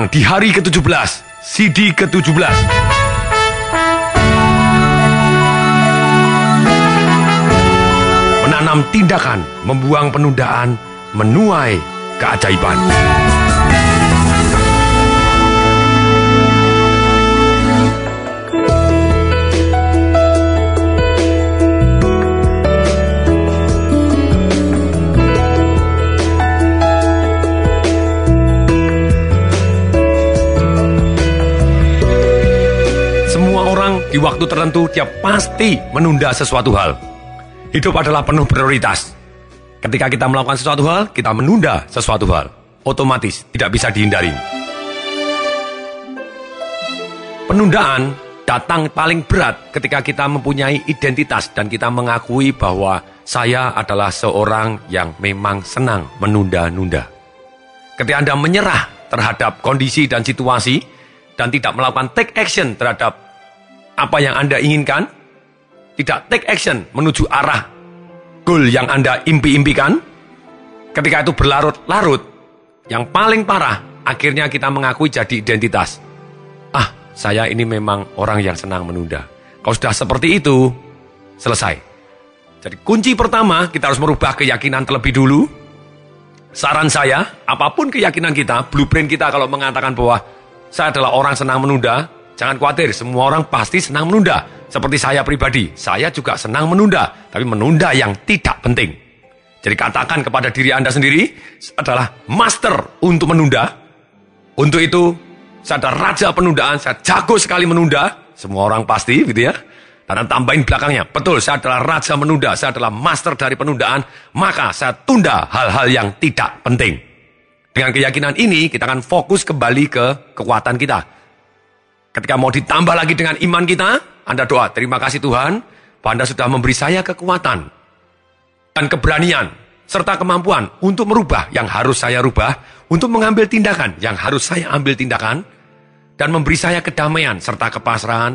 sekarang di hari ke-17, CD ke-17. Menanam tindakan, membuang penundaan, menuai keajaiban. Di waktu tertentu dia pasti menunda sesuatu hal. Hidup adalah penuh prioritas. Ketika kita melakukan sesuatu hal, kita menunda sesuatu hal. Otomatis tidak bisa dihindari. Penundaan datang paling berat ketika kita mempunyai identitas dan kita mengakui bahwa saya adalah seorang yang memang senang menunda-nunda. Ketika Anda menyerah terhadap kondisi dan situasi dan tidak melakukan take action terhadap apa yang Anda inginkan, tidak take action menuju arah goal yang Anda impi-impikan, ketika itu berlarut-larut, yang paling parah, akhirnya kita mengakui jadi identitas. Saya ini memang orang yang senang menunda. Kalau sudah seperti itu, selesai. Jadi kunci pertama, kita harus merubah keyakinan terlebih dulu. Saran saya, apapun keyakinan kita, blueprint kita kalau mengatakan bahwa saya adalah orang senang menunda, jangan khawatir, semua orang pasti senang menunda. Seperti saya pribadi, saya juga senang menunda. Tapi menunda yang tidak penting. Jadi katakan kepada diri Anda sendiri, adalah master untuk menunda. Untuk itu, saya adalah raja penundaan, saya jago sekali menunda. Semua orang pasti gitu ya. Dan tambahin belakangnya, betul, saya adalah raja menunda, saya adalah master dari penundaan. Maka saya tunda hal-hal yang tidak penting. Dengan keyakinan ini, kita akan fokus kembali ke kekuatan kita. Ketika mau ditambah lagi dengan iman kita, Anda doa, terima kasih Tuhan, bahwa Anda sudah memberi saya kekuatan dan keberanian, serta kemampuan untuk merubah yang harus saya rubah, untuk mengambil tindakan yang harus saya ambil tindakan, dan memberi saya kedamaian serta kepasrahan,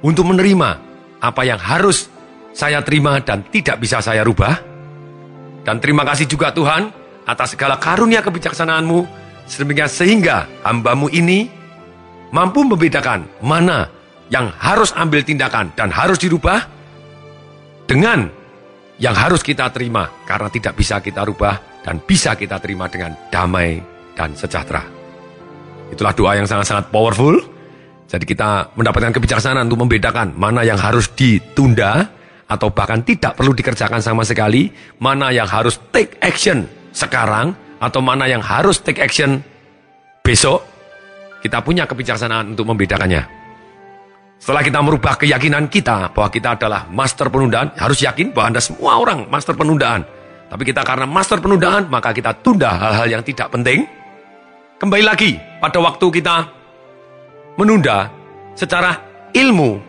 untuk menerima apa yang harus saya terima dan tidak bisa saya rubah. Dan terima kasih juga Tuhan, atas segala karunia kebijaksanaan-Mu, sehingga hamba-Mu ini mampu membedakan mana yang harus ambil tindakan dan harus dirubah dengan yang harus kita terima karena tidak bisa kita rubah dan bisa kita terima dengan damai dan sejahtera. Itulah doa yang sangat-sangat powerful. Jadi kita mendapatkan kebijaksanaan untuk membedakan mana yang harus ditunda atau bahkan tidak perlu dikerjakan sama sekali, mana yang harus take action sekarang atau mana yang harus take action besok. Kita punya kebijaksanaan untuk membedakannya. Setelah kita merubah keyakinan kita bahwa kita adalah master penundaan, harus yakin bahwa Anda semua orang master penundaan. Tapi kita karena master penundaan, maka kita tunda hal-hal yang tidak penting. Kembali lagi pada waktu kita menunda secara ilmu,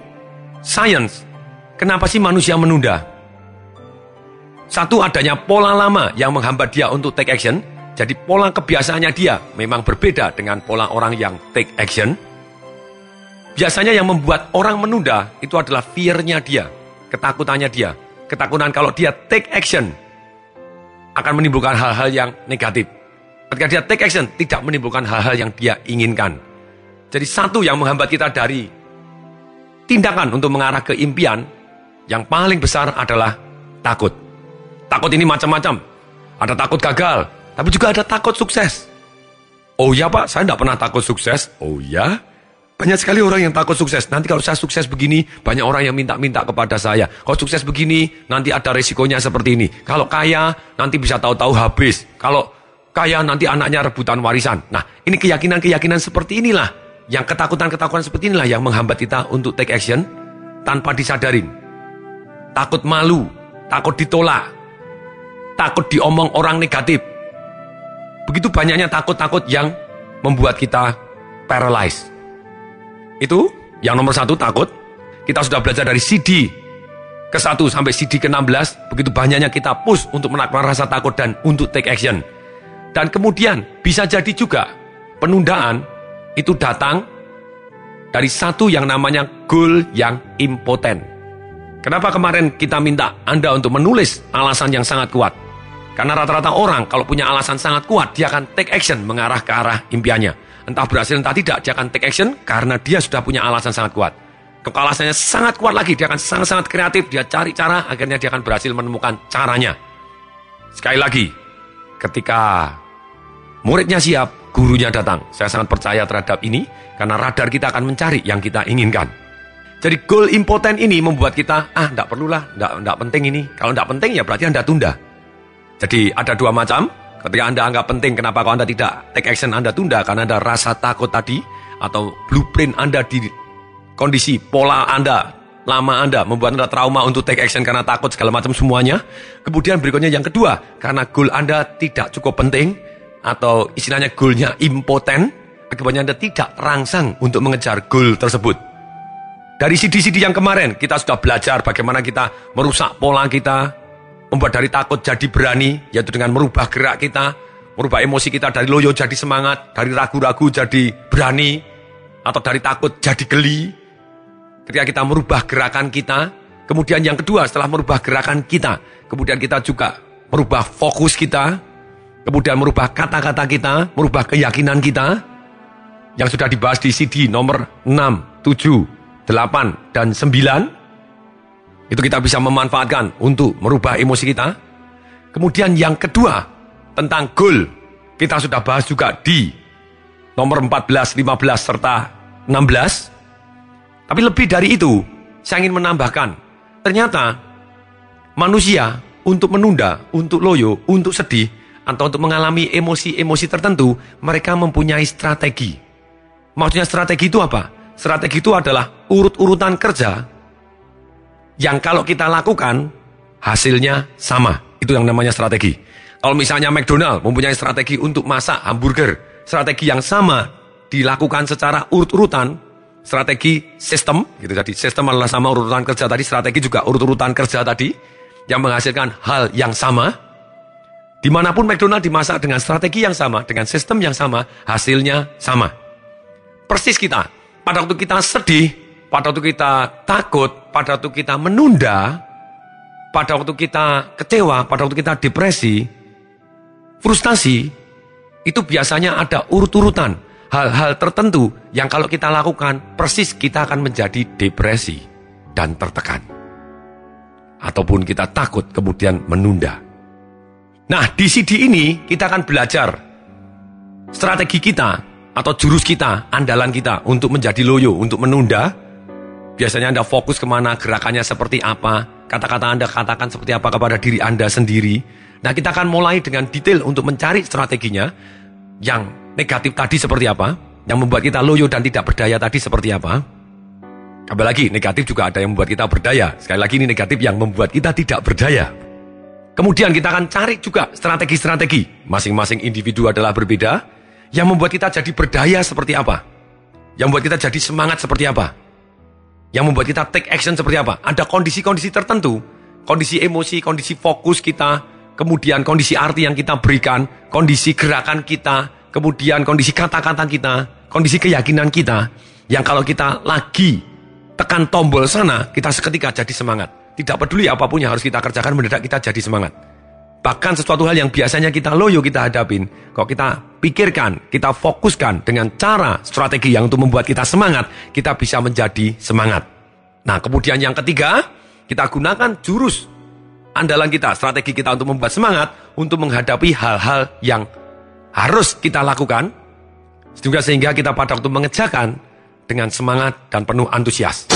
sains. Kenapa sih manusia menunda? Satu, adanya pola lama yang menghambat dia untuk take action. Jadi pola kebiasaannya dia memang berbeda dengan pola orang yang take action. Biasanya yang membuat orang menunda itu adalah fear-nya dia, ketakutannya dia. Ketakutan kalau dia take action akan menimbulkan hal-hal yang negatif. Ketika dia take action tidak menimbulkan hal-hal yang dia inginkan. Jadi satu yang menghambat kita dari tindakan untuk mengarah ke impian yang paling besar adalah takut. Takut ini macam-macam. Ada takut gagal, tapi juga ada takut sukses. Oh ya Pak, saya tidak pernah takut sukses. Oh ya, banyak sekali orang yang takut sukses. Nanti kalau saya sukses begini, banyak orang yang minta-minta kepada saya. Kalau sukses begini, nanti ada resikonya seperti ini. Kalau kaya, nanti bisa tahu-tahu habis. Kalau kaya, nanti anaknya rebutan warisan. Nah, ini keyakinan-keyakinan seperti inilah, yang ketakutan-ketakutan seperti inilah yang menghambat kita untuk take action tanpa disadarin. Takut malu, takut ditolak, takut diomong orang negatif. Begitu banyaknya takut-takut yang membuat kita paralyzed. Itu yang nomor satu, takut. Kita sudah belajar dari CD ke-1 sampai CD ke-16. Begitu banyaknya kita push untuk menaklukkan rasa takut dan untuk take action. Dan kemudian bisa jadi juga penundaan itu datang dari satu yang namanya goal yang impoten. Kenapa kemarin kita minta Anda untuk menulis alasan yang sangat kuat? Karena rata-rata orang kalau punya alasan sangat kuat, dia akan take action mengarah ke arah impiannya. Entah berhasil entah tidak, dia akan take action karena dia sudah punya alasan sangat kuat. Kalau alasannya sangat kuat lagi, dia akan sangat-sangat kreatif, dia cari cara, akhirnya dia akan berhasil menemukan caranya. Sekali lagi, ketika muridnya siap, gurunya datang. Saya sangat percaya terhadap ini, karena radar kita akan mencari yang kita inginkan. Jadi goal impotent ini membuat kita, enggak perlulah, enggak penting ini. Kalau enggak penting ya berarti Anda tunda. Jadi ada dua macam. Ketika Anda anggap penting, kenapa kalau Anda tidak take action, Anda tunda? Karena ada rasa takut tadi, atau blueprint Anda di kondisi pola Anda, lama Anda, membuat Anda trauma untuk take action karena takut segala macam semuanya. Kemudian berikutnya yang kedua, karena goal Anda tidak cukup penting, atau istilahnya goalnya impotent, akibatnya Anda tidak terangsang untuk mengejar goal tersebut. Dari CD-CD yang kemarin, kita sudah belajar bagaimana kita merusak pola kita, membuat dari takut jadi berani, yaitu dengan merubah gerak kita, merubah emosi kita dari loyo jadi semangat, dari ragu-ragu jadi berani, atau dari takut jadi geli. Ketika kita merubah gerakan kita, kemudian yang kedua setelah merubah gerakan kita, kemudian kita juga merubah fokus kita, kemudian merubah kata-kata kita, merubah keyakinan kita, yang sudah dibahas di CD nomor 6, 7, 8, dan 9, itu kita bisa memanfaatkan untuk merubah emosi kita. Kemudian yang kedua, tentang goal, kita sudah bahas juga di nomor 14, 15, serta 16. Tapi lebih dari itu, saya ingin menambahkan, ternyata manusia untuk menunda, untuk loyo, untuk sedih, atau untuk mengalami emosi-emosi tertentu, mereka mempunyai strategi. Maksudnya strategi itu apa? Strategi itu adalah urut-urutan kerja yang kalau kita lakukan, hasilnya sama. Itu yang namanya strategi. Kalau misalnya McDonald mempunyai strategi untuk masak hamburger, strategi yang sama dilakukan secara urut-urutan, strategi sistem, gitu. Jadi sistem adalah sama urutan kerja tadi, strategi juga urut-urutan kerja tadi, yang menghasilkan hal yang sama. Dimanapun McDonald dimasak dengan strategi yang sama, dengan sistem yang sama, hasilnya sama. Persis kita, pada waktu kita sedih, pada waktu kita takut, pada waktu kita menunda, pada waktu kita kecewa, pada waktu kita depresi, frustasi, itu biasanya ada urut-urutan. Hal-hal tertentu yang kalau kita lakukan, persis kita akan menjadi depresi dan tertekan. Ataupun kita takut kemudian menunda. Nah, di CD ini kita akan belajar strategi kita atau jurus kita, andalan kita untuk menjadi loyo, untuk menunda. Biasanya Anda fokus kemana, gerakannya seperti apa, kata-kata Anda katakan seperti apa kepada diri Anda sendiri. Nah, kita akan mulai dengan detail untuk mencari strateginya. Yang negatif tadi seperti apa, yang membuat kita loyo dan tidak berdaya tadi seperti apa. Kembali lagi, negatif juga ada yang membuat kita berdaya. Sekali lagi, ini negatif yang membuat kita tidak berdaya. Kemudian kita akan cari juga strategi-strategi. Masing-masing individu adalah berbeda. Yang membuat kita jadi berdaya seperti apa. Yang membuat kita jadi semangat seperti apa. Yang membuat kita take action seperti apa. Ada kondisi-kondisi tertentu. Kondisi emosi, kondisi fokus kita. Kemudian kondisi arti yang kita berikan. Kondisi gerakan kita. Kemudian kondisi kata-kata kita. Kondisi keyakinan kita. Yang kalau kita lagi tekan tombol sana, kita seketika jadi semangat. Tidak peduli apapun yang harus kita kerjakan, mendadak kita jadi semangat. Bahkan sesuatu hal yang biasanya kita loyo kita hadapin, kalau kita pikirkan, kita fokuskan dengan cara strategi yang untuk membuat kita semangat, kita bisa menjadi semangat. Nah, kemudian yang ketiga, kita gunakan jurus andalan kita, strategi kita untuk membuat semangat, untuk menghadapi hal-hal yang harus kita lakukan, sehingga kita pada waktu mengerjakan dengan semangat dan penuh antusias.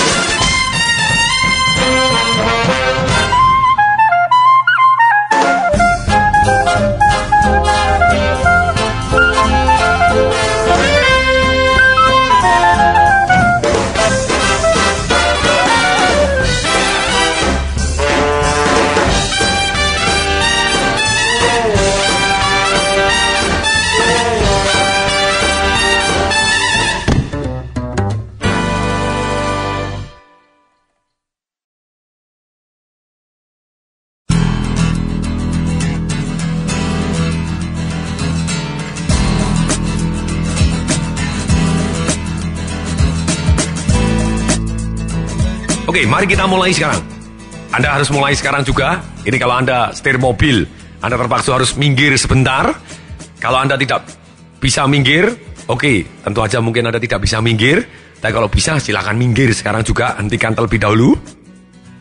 Oke, mari kita mulai sekarang. Anda harus mulai sekarang juga. Ini kalau Anda setir mobil, Anda terpaksa harus minggir sebentar. Kalau Anda tidak bisa minggir, Oke, tentu aja mungkin Anda tidak bisa minggir, tapi kalau bisa silakan minggir sekarang juga, hentikan terlebih dahulu.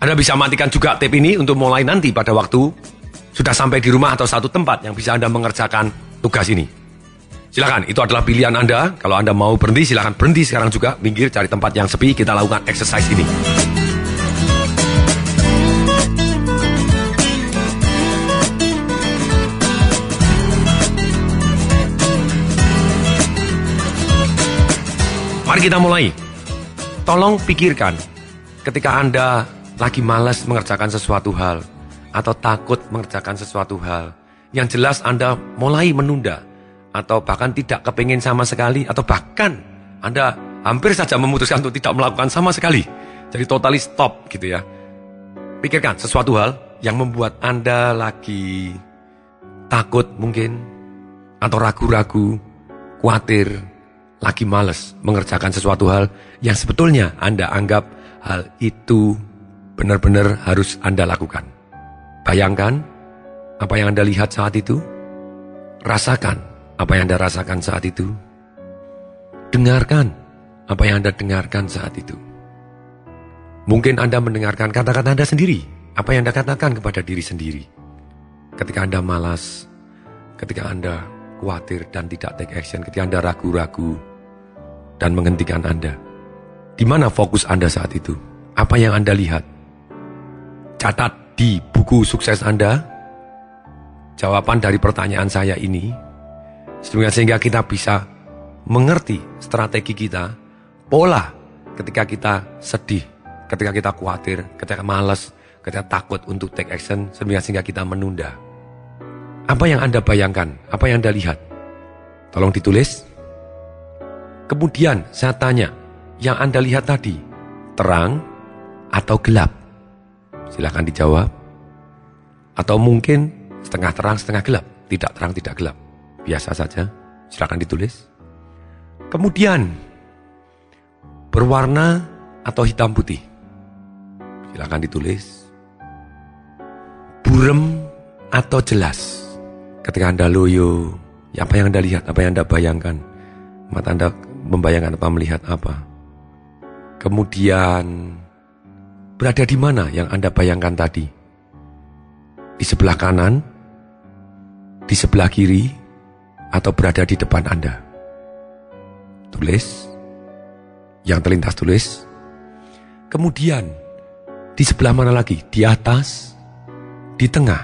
Anda bisa matikan juga tape ini untuk mulai nanti pada waktu sudah sampai di rumah atau satu tempat yang bisa Anda mengerjakan tugas ini. Silakan, itu adalah pilihan Anda. Kalau Anda mau berhenti, silakan berhenti sekarang juga, minggir, cari tempat yang sepi, kita lakukan exercise ini. Mari kita mulai. Tolong pikirkan, ketika Anda lagi malas mengerjakan sesuatu hal, atau takut mengerjakan sesuatu hal, yang jelas Anda mulai menunda, atau bahkan tidak kepingin sama sekali, atau bahkan Anda hampir saja memutuskan untuk tidak melakukan sama sekali. Jadi totally stop gitu ya. Pikirkan sesuatu hal yang membuat Anda lagi takut mungkin, atau ragu-ragu, khawatir, lagi malas mengerjakan sesuatu hal yang sebetulnya Anda anggap hal itu benar-benar harus Anda lakukan. Bayangkan apa yang Anda lihat saat itu. Rasakan apa yang Anda rasakan saat itu. Dengarkan apa yang Anda dengarkan saat itu. Mungkin Anda mendengarkan kata-kata Anda sendiri. Apa yang Anda katakan kepada diri sendiri. Ketika Anda malas, ketika Anda khawatir dan tidak take action, ketika Anda ragu-ragu dan menghentikan Anda. Di mana fokus Anda saat itu? Apa yang Anda lihat? Catat di buku sukses Anda jawaban dari pertanyaan saya ini, sehingga kita bisa mengerti strategi kita, pola ketika kita sedih, ketika kita khawatir, ketika malas, ketika takut untuk take action, sehingga kita menunda. Apa yang Anda bayangkan? Apa yang Anda lihat? Tolong ditulis. Kemudian saya tanya, yang Anda lihat tadi, terang atau gelap? Silakan dijawab. Atau mungkin setengah terang, setengah gelap. Tidak terang, tidak gelap. Biasa saja. Silakan ditulis. Kemudian, berwarna atau hitam putih? Silakan ditulis. Buram atau jelas? Ketika Anda loyo, apa yang Anda lihat, apa yang Anda bayangkan? Mata Anda membayangkan apa, melihat apa? Kemudian, berada di mana yang Anda bayangkan tadi? Di sebelah kanan, di sebelah kiri, atau berada di depan Anda? Tulis. Yang terlintas tulis. Kemudian, di sebelah mana lagi? Di atas, di tengah,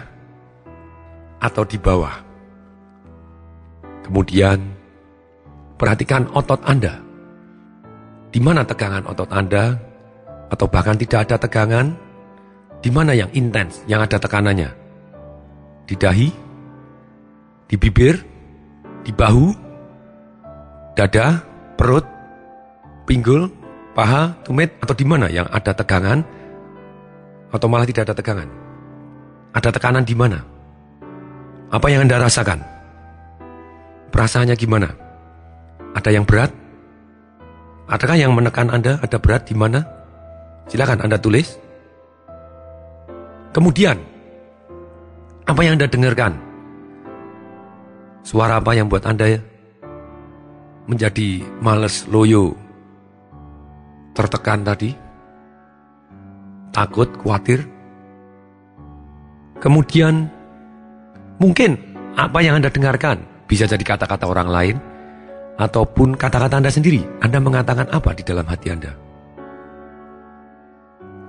atau di bawah? Kemudian, perhatikan otot Anda. Di mana tegangan otot Anda? Atau bahkan tidak ada tegangan? Di mana yang intens, yang ada tekanannya? Di dahi? Di bibir? Di bahu? Dada? Perut? Pinggul? Paha? Tumit? Atau di mana yang ada tegangan? Atau malah tidak ada tegangan? Ada tekanan di mana? Apa yang Anda rasakan? Perasaannya gimana? Ada yang berat? Adakah yang menekan Anda? Ada berat di mana? Silakan Anda tulis. Kemudian, apa yang Anda dengarkan? Suara apa yang buat Anda menjadi malas, loyo, tertekan tadi? Takut, khawatir? Kemudian, mungkin apa yang Anda dengarkan bisa jadi kata-kata orang lain, ataupun kata-kata Anda sendiri. Anda mengatakan apa di dalam hati Anda?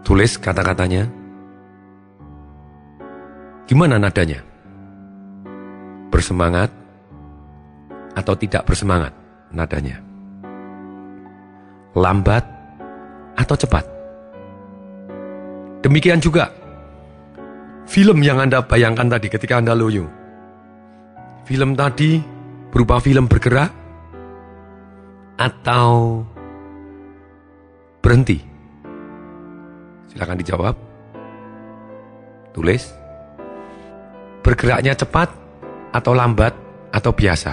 Tulis kata-katanya. Gimana nadanya? Bersemangat atau tidak bersemangat nadanya? Lambat atau cepat? Demikian juga film yang Anda bayangkan tadi ketika Anda loyo. Film tadi berupa film bergerak atau berhenti? Silakan dijawab. Tulis. Bergeraknya cepat atau lambat atau biasa?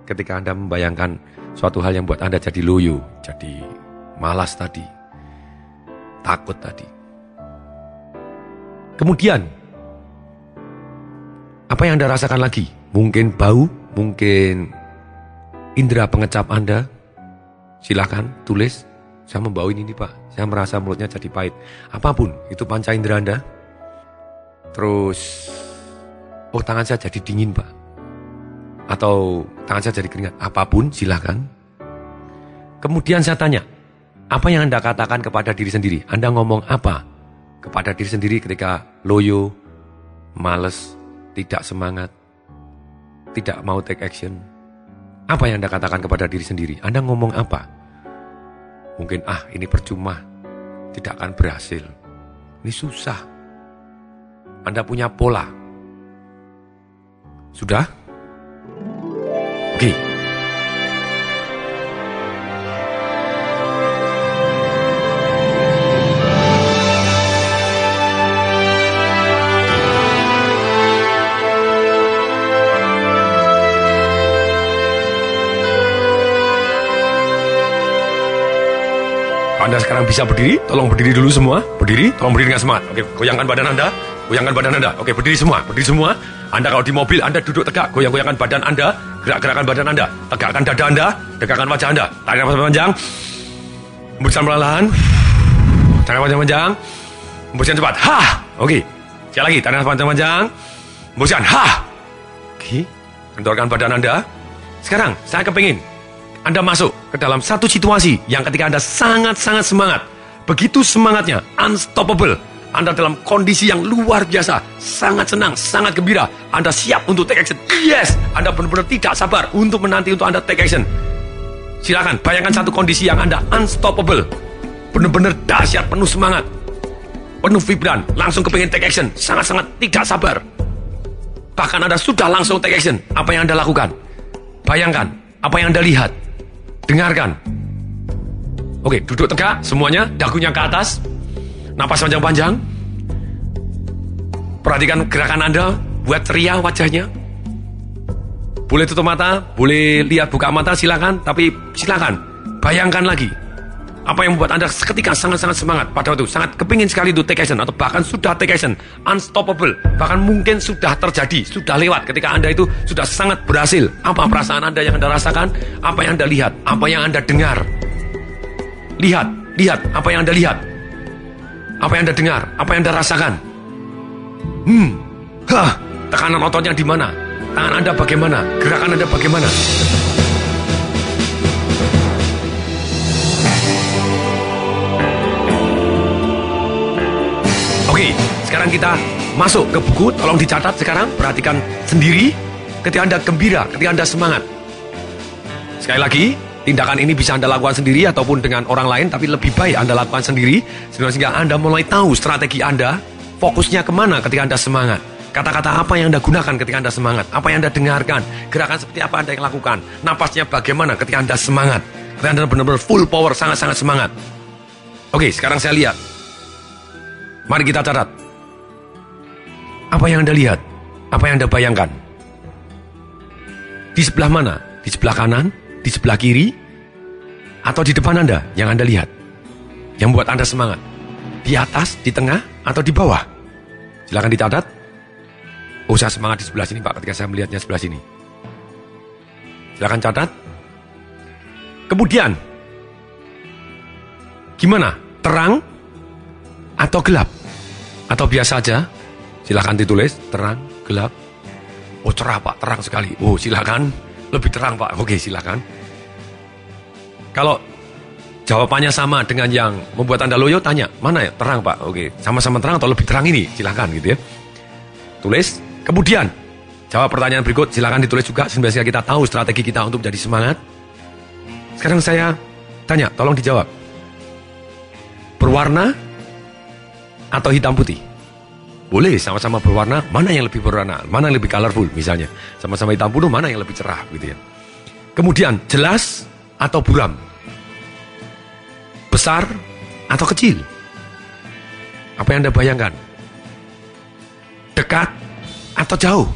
Ketika Anda membayangkan suatu hal yang buat Anda jadi loyo, jadi malas tadi, takut tadi. Kemudian, apa yang Anda rasakan lagi? Mungkin bau, mungkin indera pengecap Anda? Silakan tulis. Saya membawain ini Pak, saya merasa mulutnya jadi pahit. Apapun, itu panca indera Anda. Terus, tangan saya jadi dingin Pak. Atau tangan saya jadi keringat. Apapun, silakan. Kemudian saya tanya, apa yang Anda katakan kepada diri sendiri? Anda ngomong apa kepada diri sendiri ketika loyo, males, tidak semangat, tidak mau take action? Apa yang Anda katakan kepada diri sendiri? Anda ngomong apa? Mungkin, ini percuma, tidak akan berhasil. Ini susah. Anda punya pola. Sudah? Oke. Anda sekarang bisa berdiri, tolong berdiri dulu semua. Berdiri, tolong berdiri dengan semangat. Oke, goyangkan badan Anda. Goyangkan badan Anda. Oke, berdiri semua. Berdiri semua. Anda kalau di mobil, Anda duduk tegak. Goyang-goyangkan badan Anda. Gerak-gerakan badan Anda. Tegakkan dada Anda. Tegakkan wajah Anda. Tarik nafas panjang. Hembuskan perlahan. Tarik nafas panjang. Hembuskan cepat. Hah. Oke. Sekali lagi. Tarik nafas panjang. Hembuskan. Hah. Oke. Kendorkan badan Anda. Sekarang, saya kepingin Anda masuk ke dalam satu situasi yang ketika Anda sangat-sangat semangat. Begitu semangatnya, unstoppable. Anda dalam kondisi yang luar biasa, sangat senang, sangat gembira. Anda siap untuk take action. Yes, Anda benar-benar tidak sabar untuk menanti untuk Anda take action. Silakan, bayangkan satu kondisi yang Anda unstoppable. Benar-benar dahsyat, penuh semangat. Penuh vibran, langsung kepingin take action. Sangat-sangat tidak sabar. Bahkan Anda sudah langsung take action. Apa yang Anda lakukan? Bayangkan, apa yang Anda lihat? Dengarkan. Oke, duduk tegak semuanya, dagunya ke atas. Napas panjang-panjang. Perhatikan gerakan Anda, buat ceria wajahnya. Boleh tutup mata, boleh lihat buka mata, silakan. Tapi silakan, bayangkan lagi. Apa yang membuat Anda seketika sangat-sangat semangat pada waktu, sangat kepingin sekali untuk take action, atau bahkan sudah take action, unstoppable, bahkan mungkin sudah terjadi, sudah lewat ketika Anda itu sudah sangat berhasil. Apa perasaan Anda yang Anda rasakan? Apa yang Anda lihat? Apa yang Anda dengar? Lihat, apa yang Anda lihat? Apa yang Anda dengar? Apa yang Anda rasakan? Tekanan ototnya di mana? Tangan Anda bagaimana? Gerakan Anda bagaimana? Oke, sekarang kita masuk ke buku. Tolong dicatat sekarang. Perhatikan sendiri ketika Anda gembira, ketika Anda semangat. Sekali lagi, tindakan ini bisa Anda lakukan sendiri ataupun dengan orang lain, tapi lebih baik Anda lakukan sendiri sehingga Anda mulai tahu strategi Anda, fokusnya kemana ketika Anda semangat. Kata-kata apa yang Anda gunakan ketika Anda semangat, apa yang Anda dengarkan, gerakan seperti apa Anda yang lakukan, napasnya bagaimana ketika Anda semangat, ketika Anda benar-benar full power, sangat-sangat semangat. Oke, sekarang saya lihat. Mari kita catat. Apa yang Anda lihat? Apa yang Anda bayangkan? Di sebelah mana? Di sebelah kanan? Di sebelah kiri? Atau di depan Anda yang Anda lihat? Yang membuat Anda semangat? Di atas, di tengah, atau di bawah? Silakan dicatat. Saya semangat di sebelah sini Pak ketika saya melihatnya sebelah sini. Silakan catat. Kemudian, gimana? Terang atau gelap? Atau biasa aja? Silakan ditulis, terang, gelap. Cerah Pak, terang sekali. Silakan, lebih terang Pak. Oke, silakan. Kalau jawabannya sama dengan yang membuat Anda loyo, tanya, mana ya? Terang Pak. Oke, sama-sama terang atau lebih terang ini? Silakan gitu ya. Tulis. Kemudian, jawab pertanyaan berikut. Silakan ditulis juga sehingga kita tahu strategi kita untuk menjadi semangat. Sekarang saya tanya, tolong dijawab. Berwarna atau hitam putih? Boleh sama-sama berwarna, mana yang lebih berwarna, mana yang lebih colorful misalnya. Sama-sama hitam putih, mana yang lebih cerah gitu ya. Kemudian, jelas atau buram? Besar atau kecil? Apa yang Anda bayangkan? Dekat atau jauh?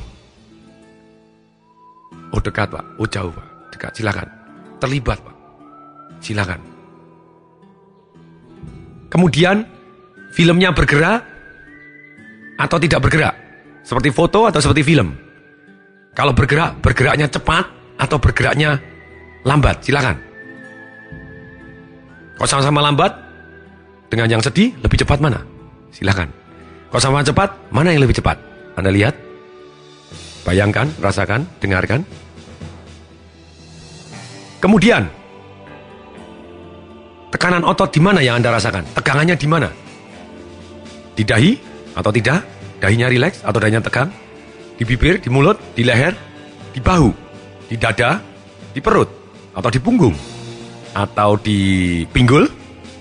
Dekat Pak. Jauh Pak. Dekat, silakan. Terlibat Pak. Silakan. Kemudian, filmnya bergerak atau tidak bergerak? Seperti foto atau seperti film? Kalau bergerak, bergeraknya cepat atau bergeraknya lambat, silakan. Kalau sama-sama lambat, dengan yang sedih, lebih cepat mana? Silakan. Kalau sama cepat, mana yang lebih cepat? Anda lihat, bayangkan, rasakan, dengarkan. Kemudian, tekanan otot di mana yang Anda rasakan? Tegangannya di mana? Di dahi atau tidak? Dahinya rileks atau dahinya tegang? Di bibir, di mulut, di leher, di bahu, di dada, di perut, atau di punggung, atau di pinggul,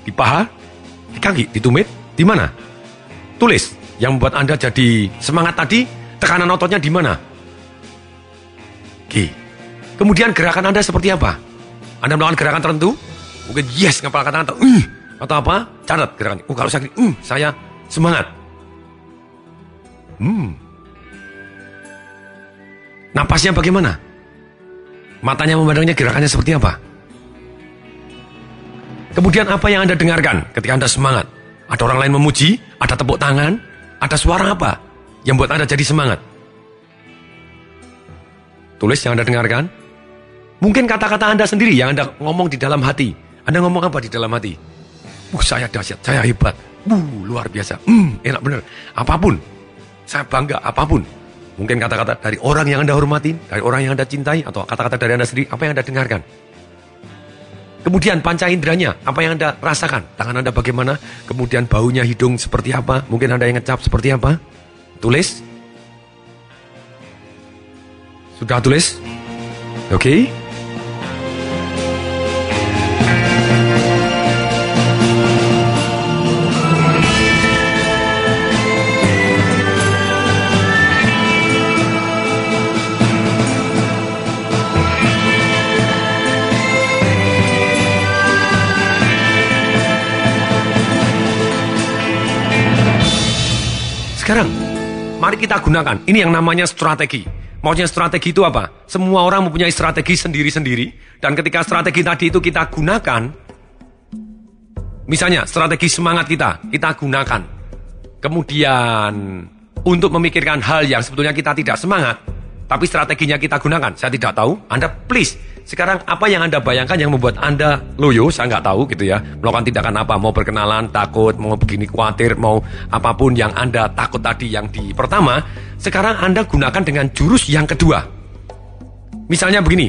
di paha, di kaki, di tumit, di mana? Tulis, yang membuat Anda jadi semangat tadi, tekanan ototnya di mana? Oke. Kemudian gerakan Anda seperti apa? Anda melakukan gerakan tertentu? Mungkin yes, ngepal kata-kata, atau apa? Catat gerakannya. Kalau sakit, saya semangat. Napasnya bagaimana? Matanya memandangnya, gerakannya seperti apa? Kemudian apa yang Anda dengarkan ketika Anda semangat? Ada orang lain memuji? Ada tepuk tangan? Ada suara apa yang buat Anda jadi semangat? Tulis yang Anda dengarkan. Mungkin kata-kata Anda sendiri yang Anda ngomong di dalam hati. Anda ngomong apa di dalam hati? Saya dahsyat, saya hebat. Luar biasa. Enak bener. Apapun. Saya bangga, apapun. Mungkin kata-kata dari orang yang Anda hormatin, dari orang yang Anda cintai, atau kata-kata dari Anda sendiri, apa yang Anda dengarkan? Kemudian panca inderanya, apa yang Anda rasakan? Tangan Anda bagaimana? Kemudian baunya, hidung seperti apa? Mungkin Anda yang ngecap seperti apa? Tulis. Sudah tulis? Oke. Sekarang, mari kita gunakan. Ini yang namanya strategi. Maksudnya strategi itu apa? Semua orang mempunyai strategi sendiri-sendiri. Dan ketika strategi tadi itu kita gunakan, misalnya strategi semangat kita gunakan. Kemudian, untuk memikirkan hal yang sebetulnya kita tidak semangat, tapi strateginya kita gunakan. Saya tidak tahu, Anda please. Sekarang apa yang Anda bayangkan yang membuat Anda loyo, saya nggak tahu gitu ya. Melakukan tindakan apa, mau berkenalan, takut, mau begini, khawatir, mau apapun yang Anda takut tadi yang di pertama. Sekarang Anda gunakan dengan jurus yang kedua. Misalnya begini,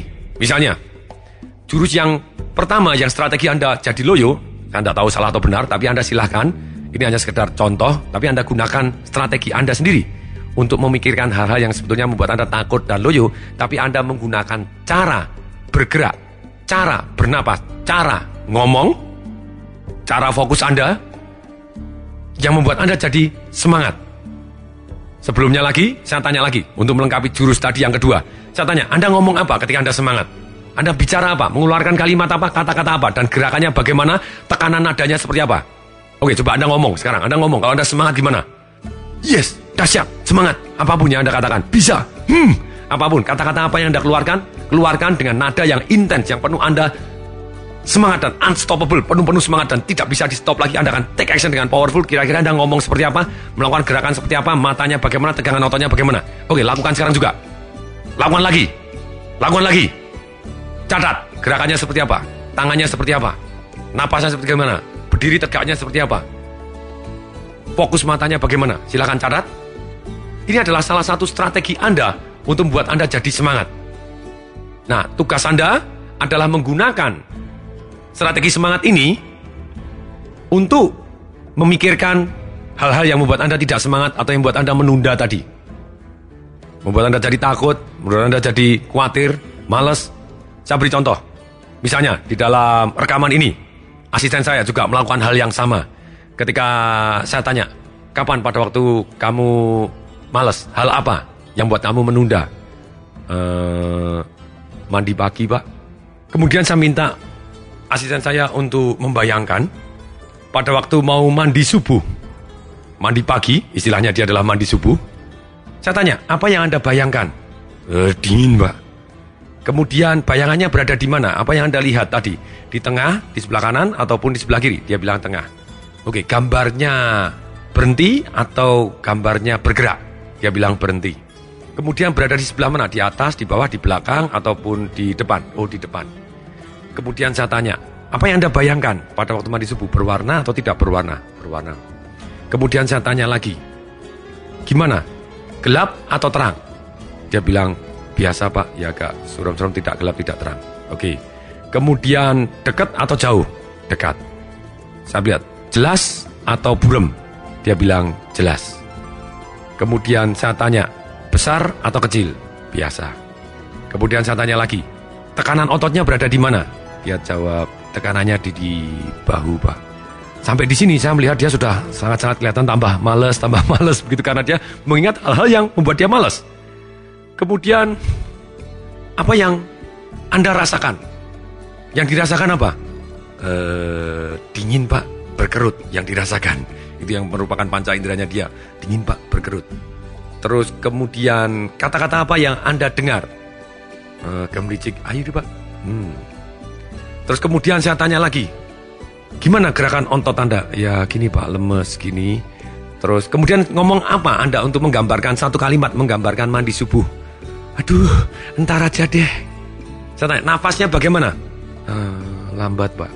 jurus yang pertama yang strategi Anda jadi loyo, saya nggak tahu salah atau benar, tapi Anda silahkan. Ini hanya sekedar contoh, tapi Anda gunakan strategi Anda sendiri untuk memikirkan hal-hal yang sebetulnya membuat Anda takut dan loyo, tapi Anda menggunakan cara bergerak, cara bernapas, cara ngomong, cara fokus Anda yang membuat Anda jadi semangat. Sebelumnya lagi, saya tanya lagi untuk melengkapi jurus tadi yang kedua. Saya tanya, Anda ngomong apa ketika Anda semangat? Anda bicara apa? Mengeluarkan kalimat apa? Kata-kata apa? Dan gerakannya bagaimana? Tekanan nadanya seperti apa? Oke, coba Anda ngomong sekarang. Anda ngomong, kalau Anda semangat gimana? Yes, dahsyat, semangat. Apapun yang Anda katakan, bisa. Apapun, kata-kata apa yang Anda keluarkan dengan nada yang intens, yang penuh Anda semangat dan unstoppable, penuh semangat dan tidak bisa di stop lagi. Anda akan take action dengan powerful. Kira-kira Anda ngomong seperti apa? Melakukan gerakan seperti apa? Matanya bagaimana? Tegangan ototnya bagaimana? Oke, lakukan sekarang juga. Lakukan lagi. Catat, gerakannya seperti apa? Tangannya seperti apa? Napasnya seperti bagaimana? Berdiri tegaknya seperti apa? Fokus matanya bagaimana? Silakan catat. Ini adalah salah satu strategi Anda untuk membuat Anda jadi semangat. Nah, tugas Anda adalah menggunakan strategi semangat ini untuk memikirkan hal-hal yang membuat Anda tidak semangat atau yang membuat Anda menunda tadi. Membuat Anda jadi takut, membuat Anda jadi khawatir, malas. Saya beri contoh. Misalnya, di dalam rekaman ini, asisten saya juga melakukan hal yang sama. Ketika saya tanya, kapan pada waktu kamu malas? Hal apa yang buat kamu menunda? Mandi pagi, Pak. Kemudian saya minta asisten saya untuk membayangkan pada waktu mau mandi subuh, mandi pagi, istilahnya dia adalah mandi subuh. Saya tanya, apa yang Anda bayangkan? Dingin, Pak. Kemudian bayangannya berada di mana? Apa yang Anda lihat tadi? Di tengah, di sebelah kanan, ataupun di sebelah kiri? Dia bilang tengah. Oke, gambarnya berhenti atau gambarnya bergerak? Dia bilang berhenti. Kemudian berada di sebelah mana? Di atas, di bawah, di belakang, ataupun di depan? Oh, di depan. Kemudian saya tanya, apa yang Anda bayangkan pada waktu mandi subuh? Berwarna atau tidak berwarna? Berwarna. Kemudian saya tanya lagi, gimana? Gelap atau terang? Dia bilang, biasa Pak, ya agak suram-suram, tidak gelap, tidak terang. Oke. Kemudian dekat atau jauh? Dekat. Saya lihat, jelas atau buram? Dia bilang, jelas. Kemudian saya tanya, besar atau kecil? Biasa. Kemudian saya tanya lagi, tekanan ototnya berada di mana? Dia jawab, tekanannya di bahu Pak. Sampai di sini saya melihat dia sudah sangat-sangat kelihatan tambah males begitu, karena dia mengingat hal-hal yang membuat dia males. Kemudian, apa yang Anda rasakan? Yang dirasakan apa? Dingin Pak, berkerut yang dirasakan. Itu yang merupakan panca inderanya dia. Dingin Pak, berkerut. Terus kemudian kata-kata apa yang Anda dengar? Gemericik air Pak. Terus kemudian saya tanya lagi, gimana gerakan otot Anda? Ya gini Pak, lemes gini. Terus kemudian ngomong apa Anda untuk menggambarkan satu kalimat, menggambarkan mandi subuh? Aduh, entar aja deh. Saya tanya, nafasnya bagaimana? Lambat Pak.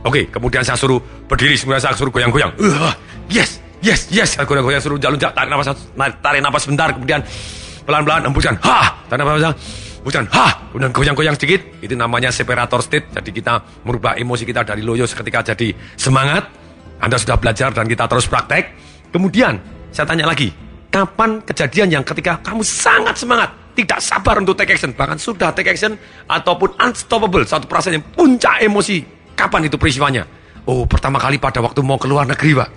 Oke, kemudian saya suruh berdiri, sebenarnya saya suruh goyang-goyang. Yes. Saya goyang-goyang, suruh jalan-jalan, tarik nafas sebentar, kemudian pelan-pelan hembuskan. Tarik nafas, hembuskan. Kemudian goyang-goyang sedikit. Itu namanya separator state. Jadi kita merubah emosi kita dari loyo seketika jadi semangat. Anda sudah belajar dan kita terus praktek. Kemudian saya tanya lagi, kapan kejadian yang ketika kamu sangat semangat, tidak sabar untuk take action, bahkan sudah take action ataupun unstoppable, satu perasaan yang puncak emosi, kapan itu peristiwanya? Oh, pertama kali pada waktu mau keluar negeri Pak.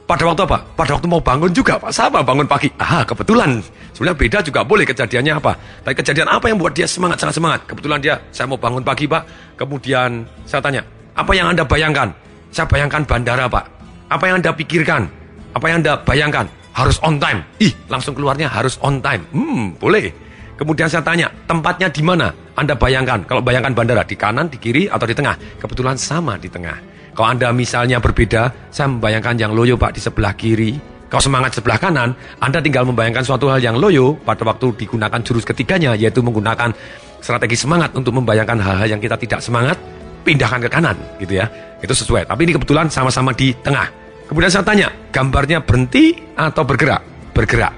Pada waktu apa? Pada waktu mau bangun juga Pak, sama bangun pagi. Kebetulan, sebenarnya beda juga boleh kejadiannya apa. Tapi kejadian apa yang buat dia semangat, sangat semangat? Kebetulan dia, saya mau bangun pagi Pak. Kemudian saya tanya, apa yang Anda bayangkan? Saya bayangkan bandara Pak. Apa yang Anda pikirkan? Apa yang Anda bayangkan? Harus on time. Langsung keluarnya harus on time. Boleh. Kemudian saya tanya, tempatnya di mana? Anda bayangkan, kalau bayangkan bandara, di kanan, di kiri, atau di tengah? Kebetulan sama di tengah. Kalau Anda misalnya berbeda, saya membayangkan yang loyo Pak di sebelah kiri. Kalau semangat sebelah kanan, Anda tinggal membayangkan suatu hal yang loyo pada waktu digunakan jurus ketiganya, yaitu menggunakan strategi semangat untuk membayangkan hal-hal yang kita tidak semangat, pindahkan ke kanan, gitu ya. Itu sesuai. Tapi ini kebetulan sama-sama di tengah. Kemudian saya tanya, gambarnya berhenti atau bergerak? Bergerak.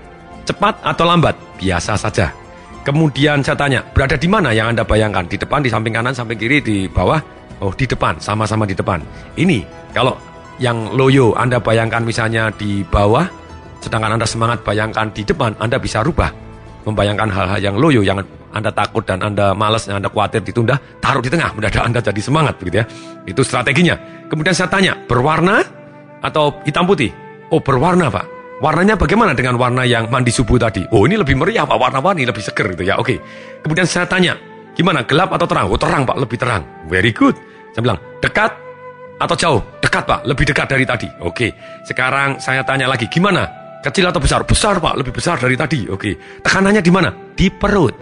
Cepat atau lambat? Biasa saja. Kemudian saya tanya, berada di mana yang Anda bayangkan? Di depan, di samping kanan, samping kiri, di bawah? Oh, di depan, sama-sama di depan. Ini, kalau yang loyo Anda bayangkan misalnya di bawah, sedangkan Anda semangat bayangkan di depan, Anda bisa rubah. Membayangkan hal-hal yang loyo, yang Anda takut dan Anda malas, yang Anda khawatir ditunda, taruh di tengah, mendadak Anda jadi semangat, begitu ya. Itu strateginya. Kemudian saya tanya, berwarna atau hitam putih? Oh, berwarna Pak. Warnanya bagaimana dengan warna yang mandi subuh tadi? Oh, ini lebih meriah Pak, warna-warni, lebih seger gitu ya. Oke. Kemudian saya tanya, gimana, gelap atau terang? Oh, terang Pak, lebih terang. Very good. Saya bilang, dekat atau jauh? Dekat Pak, lebih dekat dari tadi. Oke. Sekarang saya tanya lagi, gimana? Kecil atau besar? Besar Pak, lebih besar dari tadi. Oke. Tekanannya di mana? Di perut.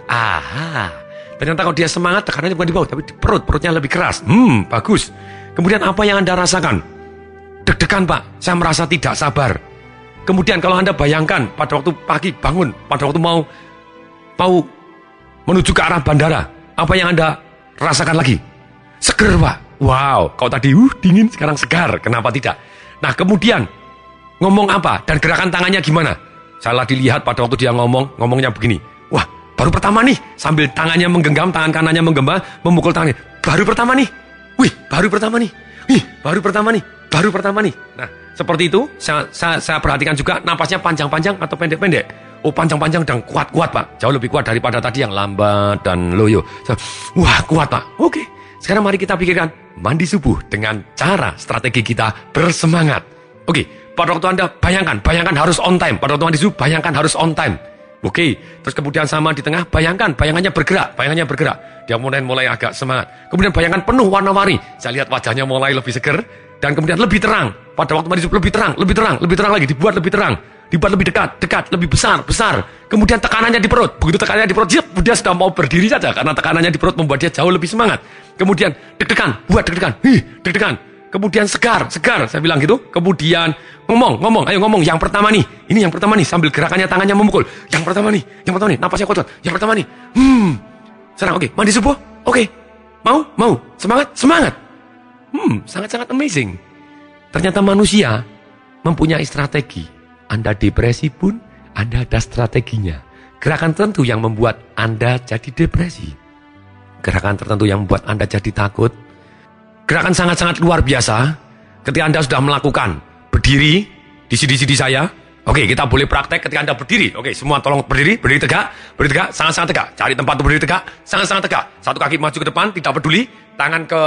Ternyata kalau dia semangat, tekanannya bukan di bawah, tapi di perut. Perutnya lebih keras. Bagus. Kemudian apa yang Anda rasakan? Deg-degan Pak, saya merasa tidak sabar. Kemudian kalau Anda bayangkan pada waktu pagi bangun, pada waktu mau menuju ke arah bandara, apa yang Anda rasakan lagi? Seger Pak. Wow, kalau tadi dingin, sekarang segar. Kenapa tidak? Nah, kemudian ngomong apa dan gerakan tangannya gimana? Saya dilihat pada waktu dia ngomongnya begini. Wah, baru pertama nih, sambil tangannya menggenggam, tangan kanannya menggenggam, memukul tangannya. Baru pertama nih. Baru pertama nih. Baru pertama nih. Nah, seperti itu, saya perhatikan juga napasnya panjang-panjang atau pendek-pendek. Oh, panjang-panjang dan kuat-kuat Pak. Jauh lebih kuat daripada tadi yang lambat dan loyo. Wah, kuat Pak. Oke, sekarang mari kita pikirkan mandi subuh dengan cara strategi kita bersemangat. Oke, pada waktu Anda bayangkan harus on time. Pada waktu mandi subuh, bayangkan harus on time. Oke, terus kemudian sama di tengah, bayangannya bergerak. Dia mulai agak semangat. Kemudian bayangkan penuh warna-warni. Saya lihat wajahnya mulai lebih seger. Dan kemudian lebih terang. Pada waktu mandi subuh lebih terang lagi. Dibuat lebih terang. Dibuat lebih dekat, lebih besar. Kemudian tekanannya di perut. Begitu tekanannya di perut, dia sudah mau berdiri saja. Karena tekanannya di perut membuat dia jauh lebih semangat. Kemudian deg-degan. Deg-degan. Kemudian segar. Saya bilang gitu. Kemudian ngomong. Ayo ngomong. Yang pertama nih. Ini yang pertama nih. Sambil gerakannya tangannya memukul. Yang pertama nih. Napasnya kuat. Yang pertama nih. Sekarang oke. Mandi subuh. Oke. Mau? Semangat. Sangat-sangat amazing. Ternyata manusia mempunyai strategi. Anda depresi pun, Anda ada strateginya. Gerakan tertentu yang membuat Anda jadi depresi. Gerakan tertentu yang membuat Anda jadi takut. Gerakan sangat-sangat luar biasa. Ketika Anda sudah melakukan berdiri di CD saya. Oke, kita boleh praktek ketika Anda berdiri. Oke, semua tolong berdiri tegak, sangat-sangat tegak. Cari tempat untuk berdiri tegak, sangat-sangat tegak. Satu kaki maju ke depan, tidak peduli. Tangan ke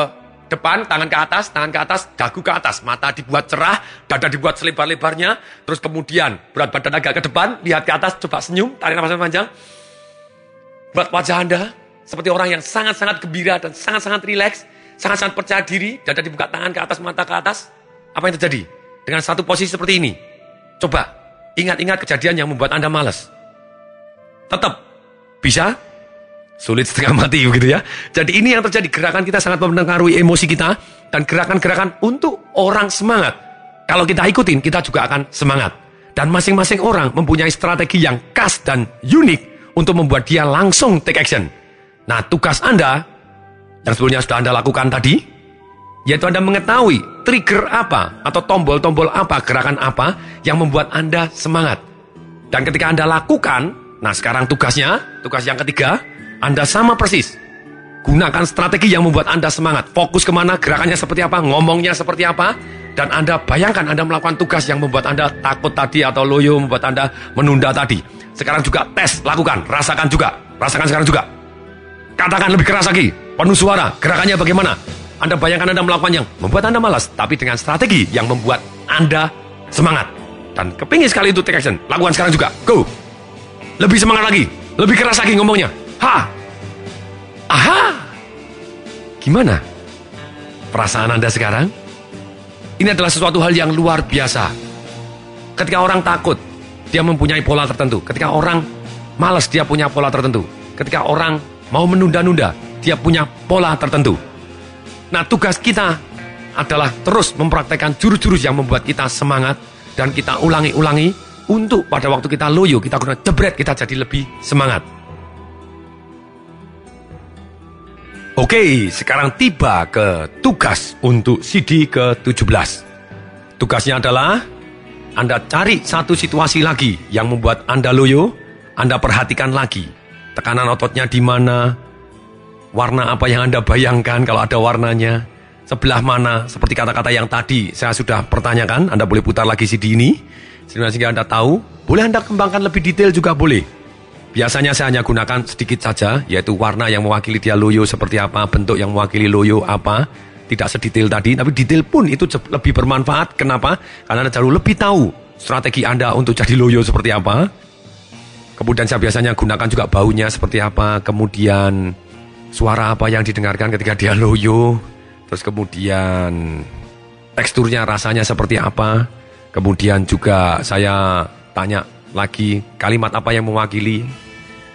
depan, tangan ke atas, dagu ke atas. Mata dibuat cerah, dada dibuat selebar-lebarnya. Terus kemudian berat badan agak ke depan, lihat ke atas, coba senyum, tarik nafas panjang. Buat wajah Anda seperti orang yang sangat-sangat gembira dan sangat-sangat rileks, sangat-sangat percaya diri, dada dibuka, tangan ke atas, mata ke atas. Apa yang terjadi? Dengan satu posisi seperti ini. Coba ingat-ingat kejadian yang membuat Anda malas. Tetap bisa? Sulit setengah mati begitu ya. Jadi ini yang terjadi, gerakan kita sangat mempengaruhi emosi kita dan gerakan-gerakan untuk orang semangat. Kalau kita ikutin, kita juga akan semangat. Dan masing-masing orang mempunyai strategi yang khas dan unik untuk membuat dia langsung take action. Nah, tugas Anda yang sebelumnya sudah Anda lakukan tadi, yaitu Anda mengetahui trigger apa atau tombol-tombol apa, gerakan apa yang membuat Anda semangat. Dan ketika Anda lakukan, nah sekarang tugas yang ketiga, Anda sama persis. Gunakan strategi yang membuat Anda semangat. Fokus kemana, gerakannya seperti apa, ngomongnya seperti apa. Dan Anda bayangkan Anda melakukan tugas yang membuat Anda takut tadi atau loyo, membuat Anda menunda tadi. Sekarang juga tes, lakukan, rasakan sekarang juga. Katakan lebih keras lagi, penuh suara, gerakannya bagaimana. Anda bayangkan Anda melakukan yang membuat Anda malas, tapi dengan strategi yang membuat Anda semangat. Dan kepingin sekali itu take action, lakukan sekarang juga, go. Lebih semangat lagi, lebih keras lagi ngomongnya. Aha. Gimana perasaan Anda sekarang? Ini adalah sesuatu hal yang luar biasa. Ketika orang takut, dia mempunyai pola tertentu. Ketika orang malas, dia punya pola tertentu. Ketika orang mau menunda-nunda, dia punya pola tertentu. Nah, tugas kita adalah terus mempraktekkan jurus-jurus yang membuat kita semangat dan kita ulangi-ulangi untuk pada waktu kita loyo, kita guna jebret, kita jadi lebih semangat. Oke, sekarang tiba ke tugas untuk CD ke-17. Tugasnya adalah Anda cari satu situasi lagi yang membuat Anda loyo, Anda perhatikan lagi. Tekanan ototnya di mana, warna apa yang Anda bayangkan kalau ada warnanya, sebelah mana, seperti kata-kata yang tadi saya sudah pertanyakan. Anda boleh putar lagi CD ini, sehingga Anda tahu. Boleh Anda kembangkan lebih detail juga boleh. Biasanya saya hanya gunakan sedikit saja, yaitu warna yang mewakili dia loyo seperti apa, bentuk yang mewakili loyo apa. Tidak sedetail tadi, tapi detail pun itu lebih bermanfaat. Kenapa? Karena Anda jauh lebih tahu strategi Anda untuk jadi loyo seperti apa. Kemudian saya biasanya gunakan juga baunya seperti apa, kemudian suara apa yang didengarkan ketika dia loyo, terus kemudian teksturnya, rasanya seperti apa. Kemudian juga saya tanya lagi kalimat apa yang mewakili,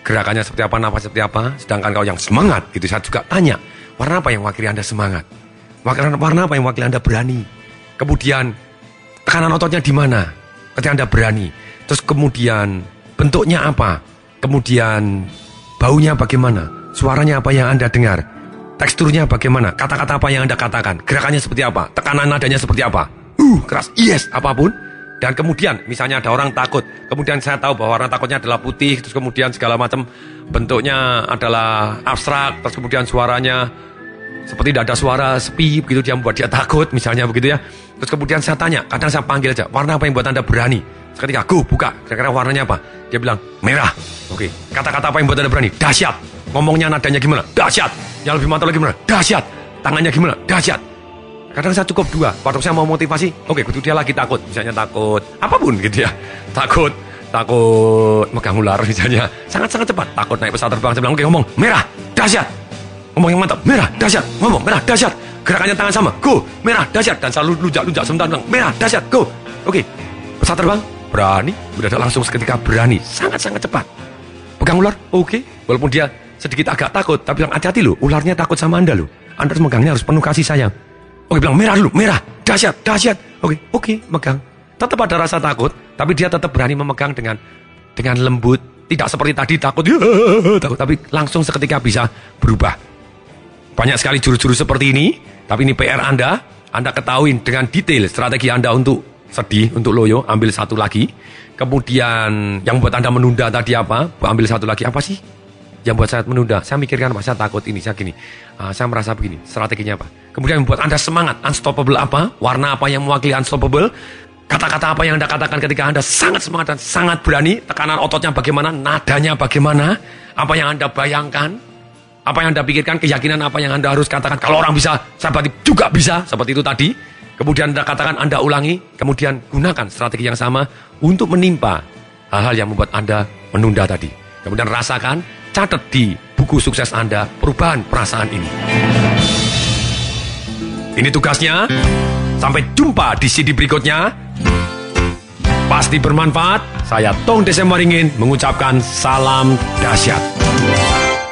gerakannya seperti apa, nafas seperti apa. Sedangkan kalau yang semangat, gitu saya juga tanya, warna apa yang mewakili Anda semangat? Warna apa yang mewakili Anda berani? Kemudian tekanan ototnya di mana ketika Anda berani? Terus kemudian bentuknya apa? Kemudian baunya bagaimana? Suaranya apa yang Anda dengar? Teksturnya bagaimana? Kata-kata apa yang Anda katakan? Gerakannya seperti apa? Tekanan nadanya seperti apa? Keras, yes, apapun. Dan kemudian misalnya ada orang takut, kemudian saya tahu bahwa orang takutnya adalah putih, terus kemudian segala macam bentuknya adalah abstrak, terus kemudian suaranya seperti tidak ada suara, sepi begitu, dia membuat dia takut misalnya begitu ya. Terus kemudian saya tanya, kadang saya panggil aja, warna apa yang buat Anda berani? Ketika go buka, kira-kira warnanya apa? Dia bilang merah. Oke. Kata-kata apa yang buat Anda berani? Dahsyat. Ngomongnya nadanya gimana? Dahsyat. Yang lebih mantap lagi gimana? Dahsyat. Tangannya gimana? Dahsyat. Kadang saya cukup dua. Waktu saya mau motivasi, oke, betul dia lagi takut. Misalnya takut apapun gitu ya. Takut megang ular misalnya. Sangat-sangat cepat. Takut naik pesawat terbang. Saya bilang, oke, ngomong merah, dahsyat. Ngomong yang mantap, merah, dahsyat. Ngomong merah, dahsyat. Gerakannya tangan sama, go, merah, dahsyat. Dan selalu lunjak-lunjak sebentar bilang, merah, dahsyat, go. Oke, pesawat terbang, berani. Udah langsung seketika berani. Sangat-sangat cepat. Pegang ular, oke. Walaupun dia sedikit agak takut, tapi bilang, hati-hati loh, ularnya takut sama Anda loh. Anda harus megangnya harus penuh kasih sayang. Oke, bilang merah dulu, merah, dahsyat, dahsyat. Oke, megang. Tetap ada rasa takut, tapi dia tetap berani memegang dengan lembut. Tidak seperti tadi takut, tapi langsung seketika bisa berubah. Banyak sekali jurus-jurus seperti ini, tapi ini PR Anda. Anda ketahui dengan detail strategi Anda untuk sedih, untuk loyo, ambil satu lagi. Kemudian yang buat Anda menunda tadi apa? Ambil satu lagi, apa sih yang buat saya menunda? Saya mikirkan apa? Saya takut ini, saya gini. Saya merasa begini, strateginya apa? Kemudian yang buat Anda semangat, unstoppable apa? Warna apa yang mewakili unstoppable? Kata-kata apa yang Anda katakan ketika Anda sangat semangat dan sangat berani? Tekanan ototnya bagaimana? Nadanya bagaimana? Apa yang Anda bayangkan? Apa yang Anda pikirkan, keyakinan apa yang Anda harus katakan. Kalau orang bisa, saya berarti juga bisa. Seperti itu tadi. Kemudian Anda katakan, Anda ulangi. Kemudian gunakan strategi yang sama untuk menimpa hal-hal yang membuat Anda menunda tadi. Kemudian rasakan, catat di buku sukses Anda, perubahan perasaan ini. Ini tugasnya. Sampai jumpa di CD berikutnya. Pasti bermanfaat. Saya Tong Desem Waringin mengucapkan salam dahsyat.